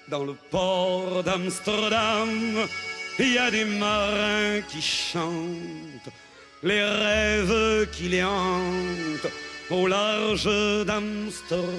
Dans le port d'Amsterdam, il y a des marins qui chantent les rêves qui les hantent au large d'Amsterdam.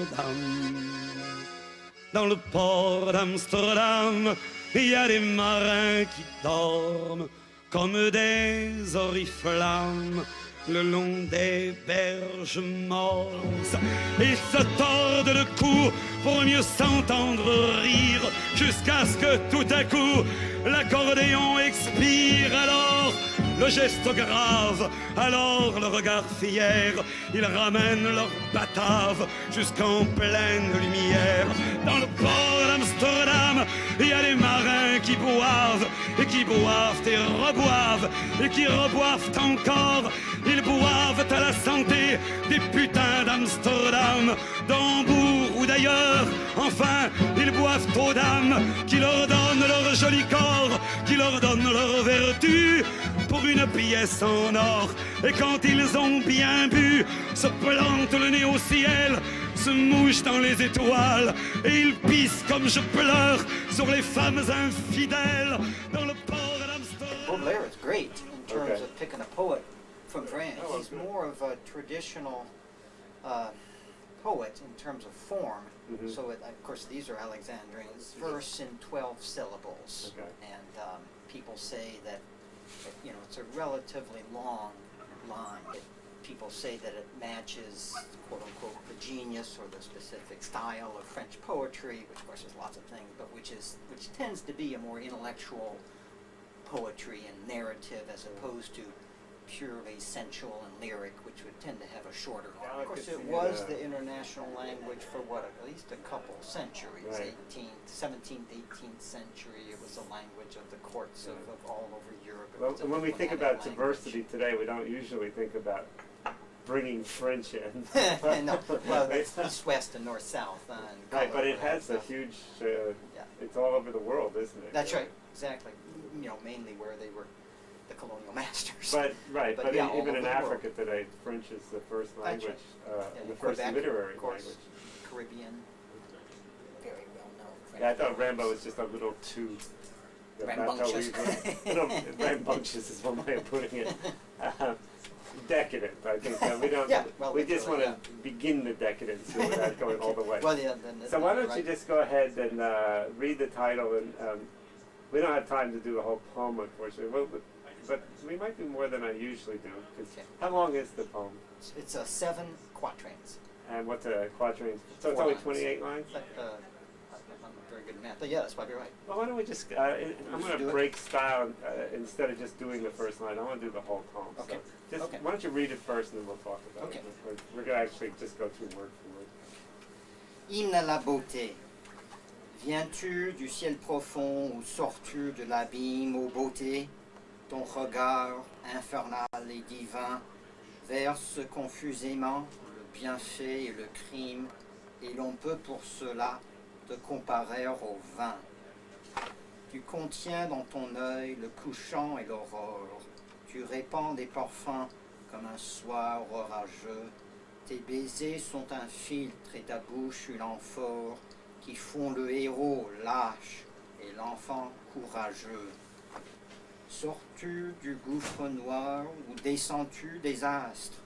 Dans le port d'Amsterdam, il y a des marins qui dorment comme des oriflammes le long des berges mortes et se tordent le cou pour mieux s'entendre rire jusqu'à ce que tout à coup l'accordéon expire. Alors le geste grave, alors le regard fier, ils ramènent leur batave jusqu'en pleine lumière. Dans le port d'Amsterdam, il y a des marins qui boivent et qui boivent et reboivent et qui reboivent encore. Ils boivent à la santé des putains d'Amsterdam, d'Hambourg ou d'ailleurs. Enfin, ils boivent aux dames qui leur donnent leur joli corps, qui leur donnent leur vertu pour une pièce en or. Et quand ils ont bien bu, se plantent le nez au ciel, se mouchent dans les étoiles et ils pissent comme je pleure sur les femmes infidèles dans le port d'Amsterdam. Baudelaire is great in terms of picking a poet from France. He's more of a traditional poet in terms of form. So, of course, these are Alexandrines, verse in 12 syllables. And people say that, you know, it's a relatively long line. People say that it matches, quote unquote, the genius or the specific style of French poetry, which of course is lots of things, but which tends to be a more intellectual poetry and narrative as opposed to purely sensual and lyric, which would tend to have a shorter line. Of course, it was the international language for what, at least a couple centuries, 18th, 17th, 18th century. It was the language of the courts of all over Europe. Well, when we think about diversity today, we don't usually think about bringing French in. No, well, it's east-west and north-south. Right, but it has a huge, it's all over the world, isn't it? That's right, exactly. You know, mainly where they were the colonial masters. But yeah, even in Africa world. today, French is the first language, right. the first Quebec, literary of course, language. Caribbean, very well known. Yeah, I thought Rambo was just a little too rambunctious. Rambunctious is one way of putting it. Decadent, I think. We don't. We just want to begin the decadence without going all the way. Well, so why don't you just go ahead and read the title, and we don't have time to do the whole poem, unfortunately. But we might do more than I usually do. How long is the poem? It's 7 quatrains. And what's a quatrain? So it's only 28 lines? I'm not very good at math, but yeah, that's probably right. Well, why don't we just, I'm going to break style instead of just doing the first line. I want to do the whole poem. Okay. So just, why don't you read it first and then we'll talk about it. We're going to actually just go through word for word. Hymne à la beauté. Viens-tu du ciel profond ou sors-tu de l'abîme aux beautés? Ton regard infernal et divin verse confusément le bienfait et le crime, et l'on peut pour cela te comparer au vin. Tu contiens dans ton œil le couchant et l'aurore, tu répands des parfums comme un soir orageux, tes baisers sont un filtre et ta bouche une amphore qui font le héros lâche et l'enfant courageux. Sors-tu du gouffre noir ou descends-tu des astres?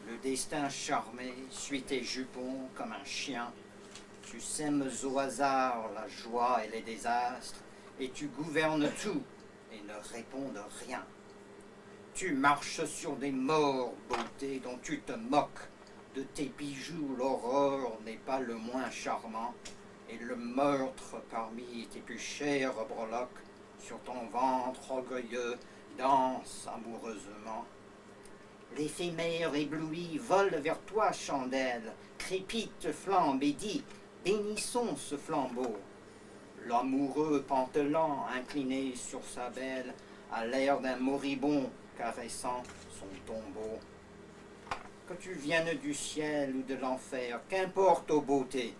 Le destin charmé suit tes jupons comme un chien. Tu sèmes au hasard la joie et les désastres, et tu gouvernes tout et ne réponds de rien. Tu marches sur des morts, beauté, dont tu te moques. De tes bijoux, l'aurore n'est pas le moins charmant, et le meurtre parmi tes plus chères breloques sur ton ventre orgueilleux danse amoureusement. L'éphémère ébloui vole vers toi, chandelle, crépite, flambe et dit « Bénissons ce flambeau ». L'amoureux pantelant, incliné sur sa belle, a l'air d'un moribond caressant son tombeau. Que tu viennes du ciel ou de l'enfer, qu'importe aux beautés,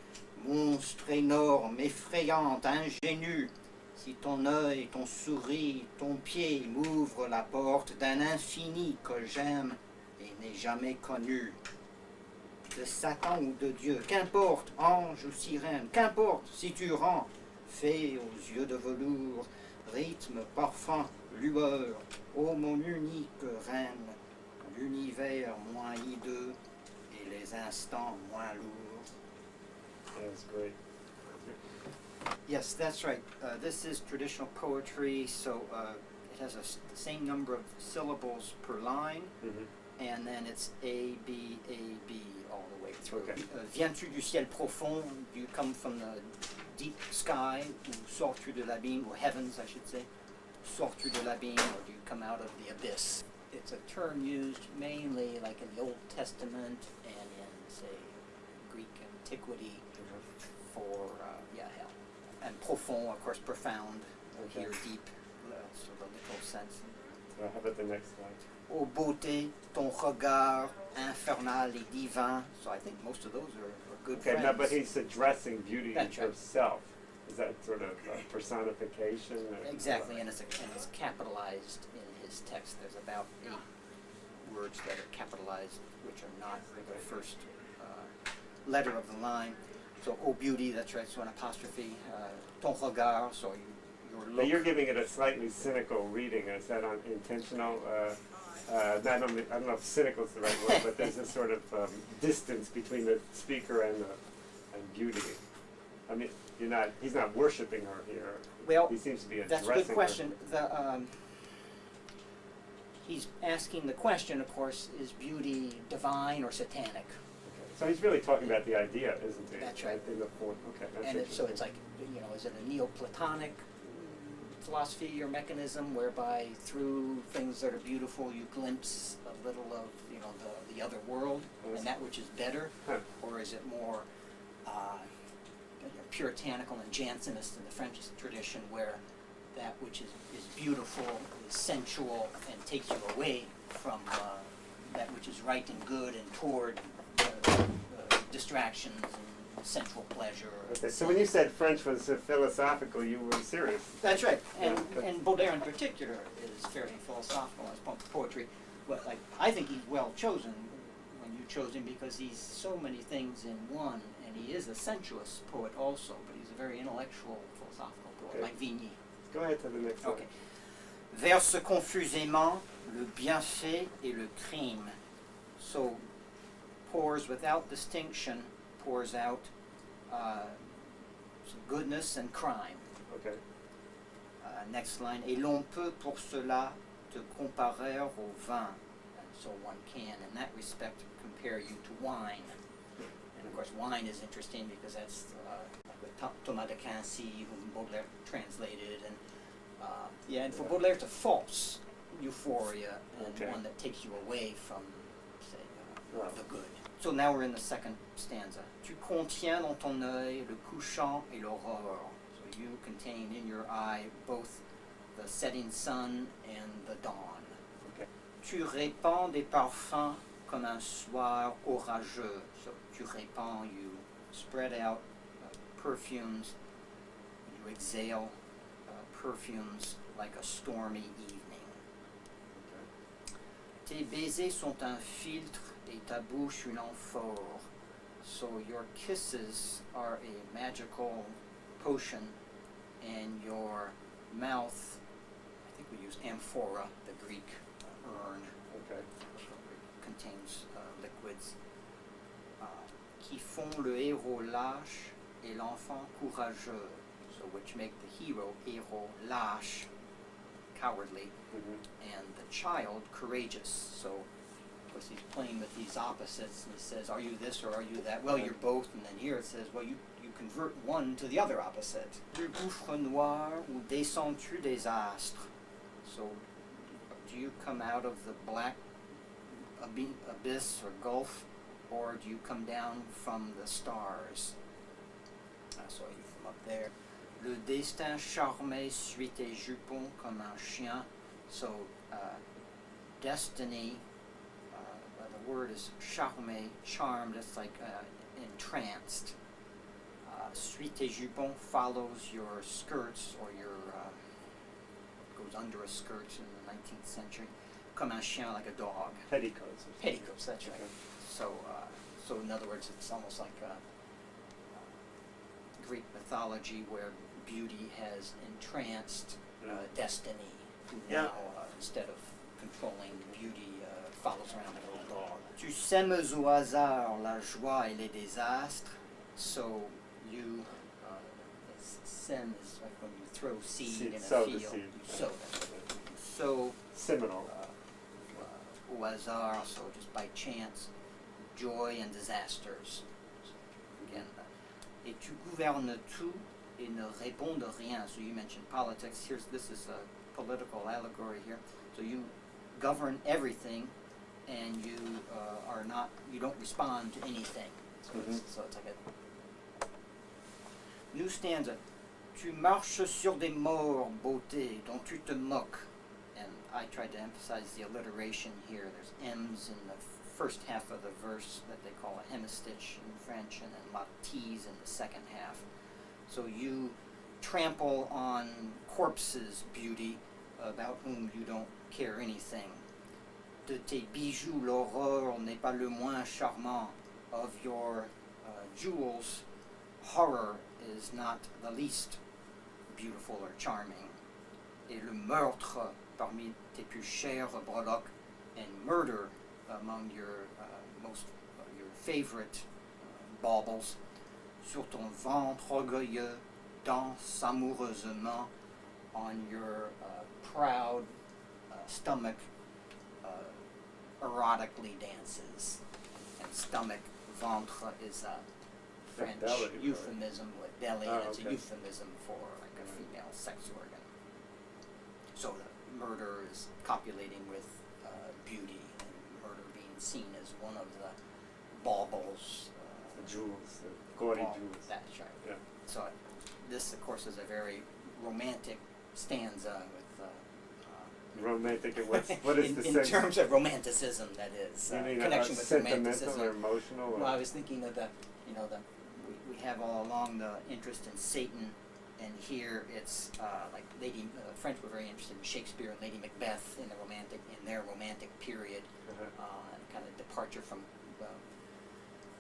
monstre énorme, effrayante, ingénue, si ton œil, ton souris, ton pied m'ouvrent la porte d'un infini que j'aime et n'ai jamais connu. De Satan ou de Dieu, qu'importe, ange ou sirène, qu'importe si tu rends fée aux yeux de velours, rythme, parfum, lueur, ô mon unique reine, l'univers moins hideux et les instants moins lourds. That's great. Yes, that's right. This is traditional poetry, so it has the same number of syllables per line, and then it's A, B, all the way through. Okay. Viens-tu du ciel profond? Do you come from the deep sky? Ou sors-tu de l'abîme? Or heavens, I should say. Sors-tu de l'abîme? Or do you come out of the abyss? It's a term used mainly like in the Old Testament and in, say, Greek antiquity for, hell. And profond, of course, profound, Okay. here deep, sort of literal sense. How about the next slide? Ô beauté, ton regard infernal et divin. So I think most of those are good Okay, friends. now, but he's addressing beauty That's right. herself. Is that sort of personification? Or Exactly, and it's capitalized in his text. There's about 8 words that are capitalized, which are not the first letter of the line. So, oh beauty, that's right, so an apostrophe. Ton regard, so your But look. you're giving it a slightly cynical reading. Is that intentional? I don't know if cynical is the right word, but there's a sort of distance between the speaker and beauty. I mean, he's not worshiping her here. Well, he seems to be addressing that's a good her. question. He's asking the question, of course, is beauty divine or satanic? Okay. So he's really talking about the idea, isn't he? That's right. In the form. Okay, that's And so interesting. it's like, is it a Neoplatonic philosophy or mechanism whereby through things that are beautiful you glimpse a little of, the other world and that which is better? Huh. Or is it more puritanical and Jansenist in the French tradition where that which is beautiful is sensual and takes you away from that which is right and good and toward distractions and sensual pleasure. Okay, so when you said French was philosophical, you were serious. That's right, and Yeah. Baudelaire in particular is fairly philosophical in his poetry. But I think he's well chosen when you chose him because he's so many things in one, and he is a sensuous poet also, but he's a very intellectual, philosophical poet, Okay. like Vigny. Go ahead to the next one. Okay. Verse confusément le bienfait et le crime. So pours without distinction, pours out goodness and crime. Okay. Next line, et l'on peut pour cela te comparer au vin. And so one can, in that respect, compare you to wine. And of course, wine is interesting because that's like with Thomas de Quincy, whom Baudelaire translated. And for Baudelaire, it's a false euphoria and Okay. one that takes you away from, say, Wow. the good. So now we're in the second stanza. Tu contiens dans ton œil le couchant et l'aurore. So you contain in your eye both the setting sun and the dawn. Okay. Tu répands des parfums comme un soir orageux. So tu répands, you spread out perfumes, you exhale perfumes like a stormy evening. Tes baisers sont un filtre et ta bouche une amphore. So your kisses are a magical potion and your mouth, I think we use amphora, the Greek urn, Okay. contains liquids, qui font le héros lâche et l'enfant courageux, so which make the héros lâche, cowardly, and the child courageous. So, of course, he's playing with these opposites, and he says, are you this or are you that? Well, you're both, and then here it says, well, you convert one to the other opposite. Du gouffre noir ou descends-tu des astres? So, do you come out of the black abyss or gulf, or do you come down from the stars? So you from up there. Le destin charmé suit tes jupons comme un chien. So destiny, the word is charmé, charmed. It's like entranced. Suit tes jupons follows your skirts or your goes under a skirt in the 19th century. Comme un chien, like a dog. Petticoats. Petticoats, that's right. Okay. So in other words, it's almost like Greek mythology where beauty has entranced destiny, who now, instead of controlling beauty, follows around a little dog. Tu sèmes au hasard la joie et les désastres, so you sème is like when you throw seed in a sow field. the seed. You sow them. So Seminal. au hasard, so just by chance, joy and disasters. Again, et tu gouvernes tout et ne réponds de rien. So you mentioned politics. This is a political allegory here. So you govern everything, and you you don't respond to anything. So, so it's like a new stanza. Tu marches sur des morts, beauté, dont tu te moques. And I tried to emphasize the alliteration here. There's M's in the first half of the verse that they call a hemistich in French, and then a lot of T's in the second half. So you trample on corpses, beauty, about whom you don't care anything. De tes bijoux, l'horreur n'est pas le moins charmant. Of your jewels, horror is not the least beautiful or charming. Et le meurtre parmi tes plus chères breloques, and murder among your your favorite baubles. Sur ton ventre orgueilleux, danse amoureusement. On your proud stomach, erotically dances. And stomach, ventre, is a French belly, euphemism with belly, and it's okay. a euphemism for like a female sex organ. So the murder is copulating with beauty, and murder being seen as one of the baubles. The jewels, the gaudy jewels. That's right. Yeah. So this, of course, is a very romantic stanza with Romantic, and what is the in sense? terms of romanticism, that is You mean connection with sentimental romanticism. or emotional? Or? Well, I was thinking of we have all along the interest in Satan, and here it's like French were very interested in Shakespeare and Lady Macbeth in their romantic period, and kind of departure from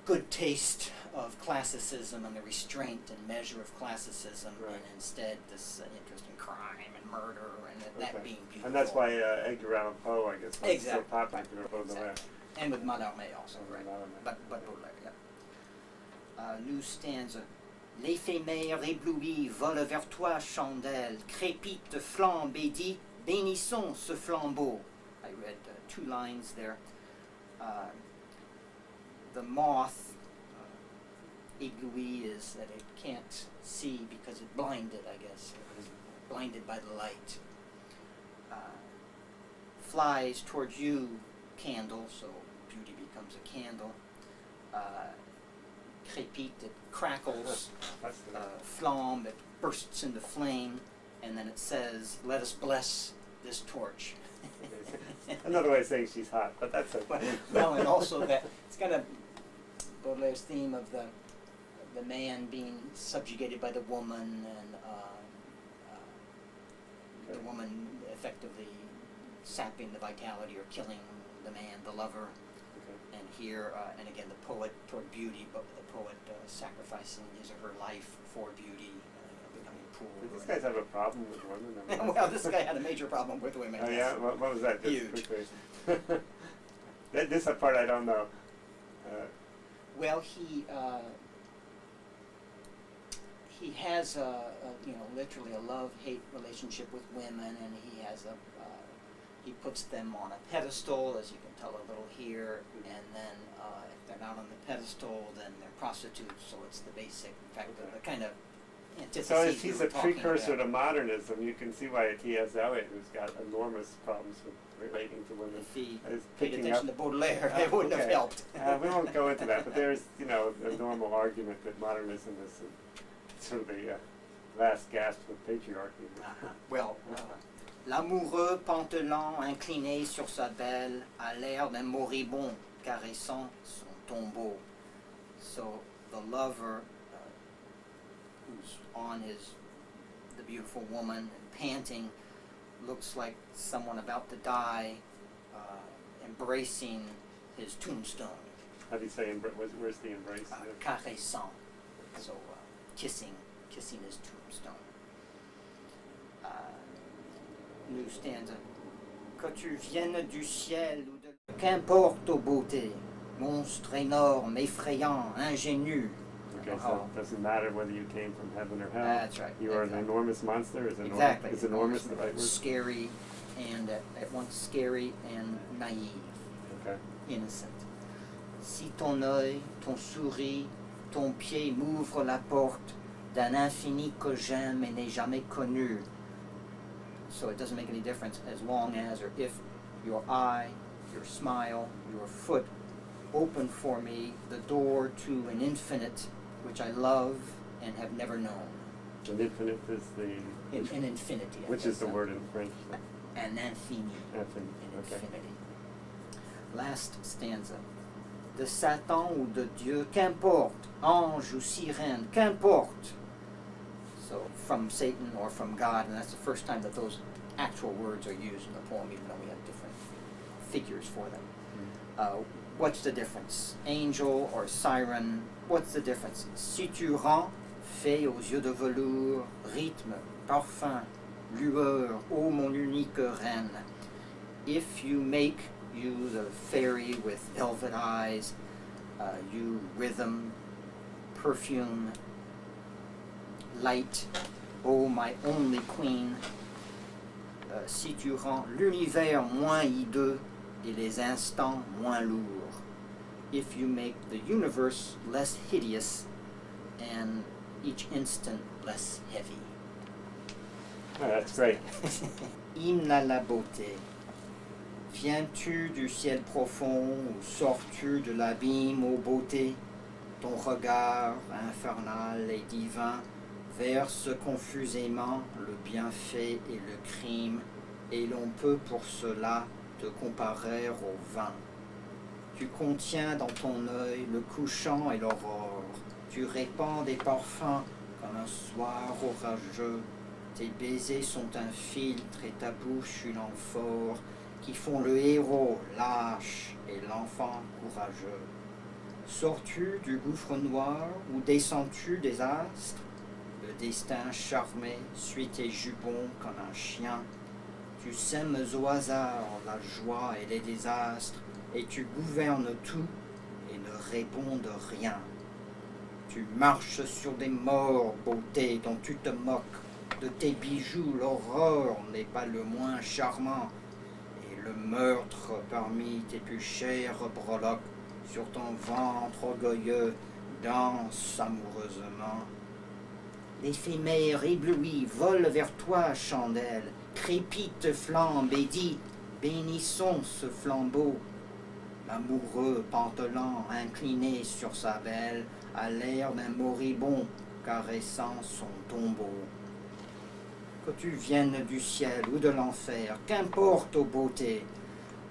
good taste of classicism and the restraint and measure of classicism, Right. and instead this interest in crime and murder and that being beautiful. And that's why Edgar Allan Poe, I guess, was so popular through Baudelaire. Exactly. And with Mallarmé also, right? Mallarmé. But Baudelaire, yeah. New stanza. L'éphémère ébloui vole vers toi, chandelle, crépite, flambe et dit, bénissons ce flambeau. I read 2 lines there. The moth, ébloui, is that it can't see because it's blinded, I guess, blinded by the light. Flies towards you, candle, so beauty becomes a candle. Crépite, it crackles. Flamme, it bursts into flame, and then it says, let us bless this torch. Another way of saying she's hot, but that's okay. Well, and also that it's kind of Baudelaire's theme of the man being subjugated by the woman, and the woman effectively sapping the vitality or killing the man, the lover. And here, and again, the poet toward beauty, but the poet sacrificing his or her life for beauty, becoming poor. Did these guys have a problem with women? Well, this guy had a major problem with women. Oh yeah, what was that? Just Huge. quickly. This part I don't know. Well, he has literally a love-hate relationship with women, and he has he puts them on a pedestal, as you can tell a little here, and then if they're not on the pedestal, then they're prostitutes. So it's the basic, in fact, the kind of antithesis. So if he's we a were talking precursor about. to modernism, you can see why T.S. Eliot, who's got enormous problems with relating to women, If he is paid picking attention up. to Baudelaire, it wouldn't have Okay. helped. We won't go into that, but there's, a normal argument that modernism is sort of the last gasp of patriarchy. Well, l'amoureux pantelant incliné sur sa belle a l'air d'un moribond caressant son tombeau. So the lover who's on the beautiful woman and panting looks like someone about to die, embracing his tombstone. How do you say, where's the embrace? Caressant. So kissing his tombstone. New stanza. Que tu viennes du ciel ou de... Qu'importe aux beautés, monstre énorme, effrayant, ingénu. Okay, so it doesn't matter whether you came from heaven or hell. That's right. You are an enormous monster. Exactly. Is enormous the right word? Scary, and at once scary and naive. Okay. Innocent. Si ton œil, ton souris, ton pied m'ouvre la porte d'un infini que j'aime et n'ai jamais connu. So it doesn't make any difference as long as or if your eye, your smile, your foot open for me the door to an infinite which I love and have never known. An infinite is the... An infinity. Which is the word in French? An infini. Infini. An Okay. infinity. Last stanza. De Satan ou de Dieu, qu'importe, ange ou sirène, qu'importe. So from Satan or from God, and that's the first time that those actual words are used in the poem, even though we have different figures for them. What's the difference? Angel or siren, what's the difference? Si tu rends, fait aux yeux de velours, rythme, parfum, lueur, ô mon unique reine. If you make you the fairy with velvet eyes, you rhythm, perfume, light, oh my only queen. Si tu rends l'univers moins hideux et les instants moins lourds. If you make the universe less hideous and each instant less heavy. Oh, that's great. Hymne à la beauté. Viens-tu du ciel profond ou sors-tu de l'abîme ô beauté? Ton regard infernal et divin verse confusément le bienfait et le crime, et l'on peut pour cela te comparer au vin. Tu contiens dans ton œil le couchant et l'aurore, tu répands des parfums comme un soir orageux, tes baisers sont un filtre et ta bouche une amphore, qui font le héros lâche et l'enfant courageux. Sors-tu du gouffre noir ou descends-tu des astres? Le destin charmé suit tes jupons comme un chien. Tu sèmes au hasard la joie et les désastres, et tu gouvernes tout et ne réponds de rien. Tu marches sur des morts, beauté, dont tu te moques. De tes bijoux, l'aurore n'est pas le moins charmant, et le meurtre parmi tes plus chères breloques sur ton ventre orgueilleux danse amoureusement. L'éphémère ébloui vole vers toi, chandelle, crépite, flambe et dit, bénissons ce flambeau. L'amoureux pantelant, incliné sur sa belle, a l'air d'un moribond caressant son tombeau. Que tu viennes du ciel ou de l'enfer, qu'importe aux beautés,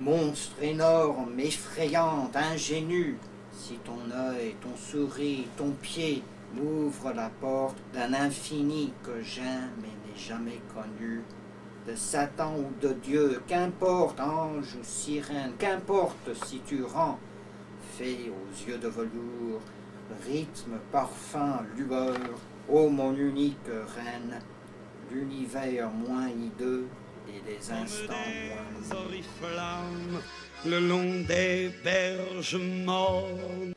monstre énorme, effrayante, ingénue, si ton œil, ton souris, ton pied m'ouvre la porte d'un infini que j'aime et n'ai jamais connu, de Satan ou de Dieu, qu'importe, ange ou sirène, qu'importe si tu rends, fée aux yeux de velours, rythme, parfum, lueur, ô mon unique reine, l'univers moins hideux et les instants moins oriflammes le long des berges mornes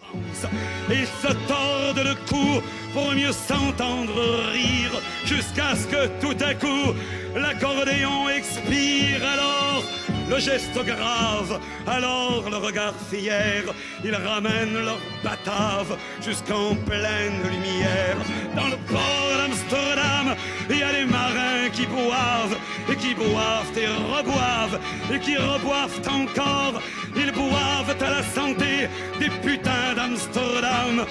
et se tordent le cou pour mieux s'entendre rire jusqu'à ce que tout à coup l'accordéon expire. Alors le geste grave, alors le regard fier, ils ramènent leur batave jusqu'en pleine lumière. Dans le port d'Amsterdam, il y a des marins qui boivent et qui boivent et reboivent et qui reboivent encore. Ils boivent à la santé des putains d'Amsterdam,